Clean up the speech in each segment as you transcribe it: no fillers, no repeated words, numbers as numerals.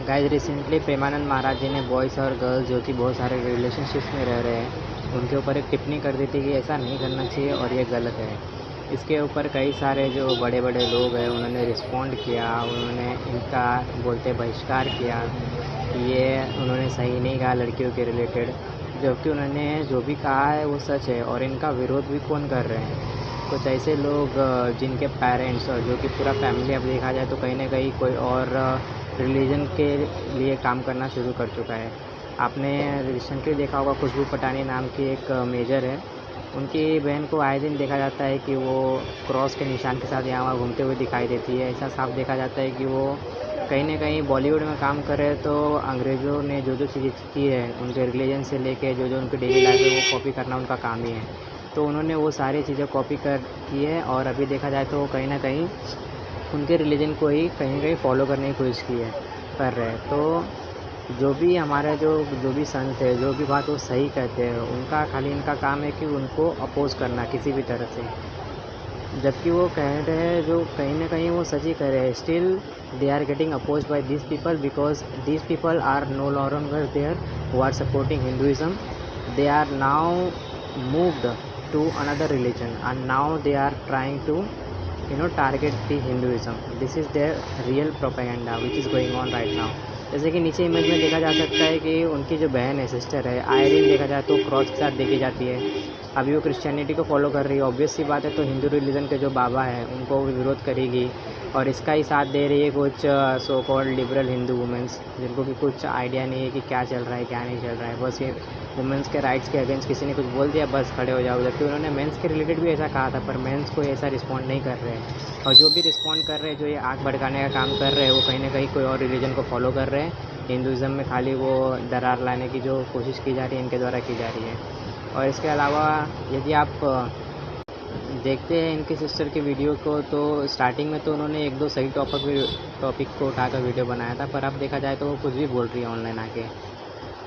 Guys recently Premanand Maharaj जी ने boys और girls जो कि बहुत सारे रिलेशनशिप्स में रह रहे हैं उनके ऊपर एक टिप्पणी कर दी थी कि ऐसा नहीं करना चाहिए और ये गलत है। इसके ऊपर कई सारे जो बड़े बड़े लोग हैं उन्होंने रिस्पॉन्ड किया, उन्होंने इनका बोलते बहिष्कार किया कि ये उन्होंने सही नहीं कहा लड़कियों के रिलेटेड, जबकि उन्होंने जो भी कहा है वो सच है और इनका विरोध भी कौन कर रहे हैं। कुछ ऐसे लोग जिनके पेरेंट्स और जो कि पूरा फैमिली अब देखा जाए तो कहीं ना कहीं कोई और रिलीजन के लिए काम करना शुरू कर चुका है। आपने रिसेंटली देखा होगा खुशबू पटानी नाम की एक मेजर है, उनकी बहन को आए दिन देखा जाता है कि वो क्रॉस के निशान के साथ यहाँ वहाँ घूमते हुए दिखाई देती है। ऐसा साफ देखा जाता है कि वो कहीं ना कहीं बॉलीवुड में काम कर रहे हैं तो अंग्रेज़ों ने जो जो चीज़ें की है उनके रिलीजन से लेके जो जो उनकी डेली लाइफ है वो कॉपी करना उनका काम ही है। तो उन्होंने वो सारी चीज़ें कॉपी कर की है और अभी देखा जाए तो कहीं ना कहीं उनके रिलीजन को ही कहीं ना कहीं फॉलो करने की कोशिश की है कर रहे हैं। तो जो भी हमारे जो भी संत है जो भी बात वो सही कहते हैं उनका खाली इनका काम है कि उनको अपोज करना किसी भी तरह से, जबकि वो कह रहे हैं जो कहीं ना कहीं वो सच ही कह रहे हैं। Still they are getting oppose by this people because this people are no longer there who are supporting Hinduism. They are now moved to another religion and now they are trying to target the Hinduism. This is their real propaganda which is going on right now. जैसे कि नीचे image में देखा जा सकता है कि उनकी जो बहन है सिस्टर है आयरिन देखा जाए तो क्रॉस के साथ देखी जाती है। अभी वो क्रिश्चियनिटी को फॉलो कर रही है, ऑब्वियस सी बात है तो हिंदू रिलीजन के जो बाबा हैं उनको विरोध करेगी और इसका ही साथ दे रही है कुछ so called liberal Hindu women's जिनको कि कुछ आइडिया नहीं है कि क्या चल रहा है क्या नहीं चल रहा है। बस ये वुमेंस के राइट्स के अगेंस्ट किसी ने कुछ बोल दिया बस खड़े हो जाओ, जबकि उन्होंने मेंस के रिलेटेड भी ऐसा कहा था पर मेंस को ऐसा रिस्पॉन्ड नहीं कर रहे हैं। और जो भी रिस्पॉन्ड कर रहे हैं जो ये आग भड़काने का काम कर रहे हैं वो कहीं ना कहीं कोई और रिलीजन को फॉलो कर रहे हैं। हिंदुज़म में खाली वो दरार लाने की जो कोशिश की जा रही है इनके द्वारा की जा रही है। और इसके अलावा यदि आप देखते हैं इनकी सिस्टर की वीडियो को तो स्टार्टिंग में तो उन्होंने एक दो सही टॉपिक को उठाकर वीडियो बनाया था, पर अब देखा जाए तो वो कुछ भी बोल रही है ऑनलाइन आके,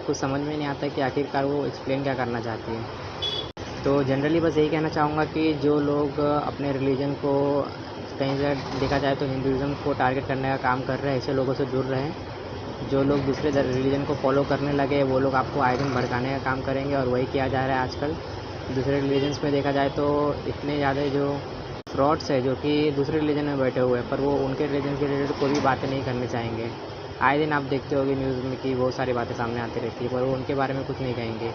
कुछ समझ में नहीं आता कि आखिरकार वो एक्सप्लेन क्या करना चाहती है। तो जनरली बस यही कहना चाहूँगा कि जो लोग अपने रिलीजन को कहीं से देखा जाए तो हिंदुज़म को टारगेट करने का काम कर रहे हैं ऐसे लोगों से दूर रहें। जो लोग दूसरे रिलीजन को फॉलो करने लगे वो लोग आपको आए दिन भड़काने का काम करेंगे और वही किया जा रहा है आजकल। दूसरे रिलीजन्स में देखा जाए तो इतने ज़्यादा जो फ्रॉड्स है जो कि दूसरे रिलीजन में बैठे हुए हैं पर वो उनके रिलीजन के रिलेटेड कोई भी बातें नहीं करनी चाहेंगे। आए दिन आप देखते होगे न्यूज़ में कि बहुत सारी बातें सामने आती रहती है पर वो उनके बारे में कुछ नहीं कहेंगे।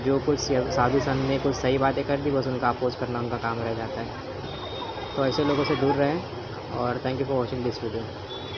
जो कुछ साधु संत ने कुछ सही बातें कर दी बस उनका अपोज करना उनका काम रह जाता है। तो ऐसे लोगों से दूर रहें और thank you for watching this video.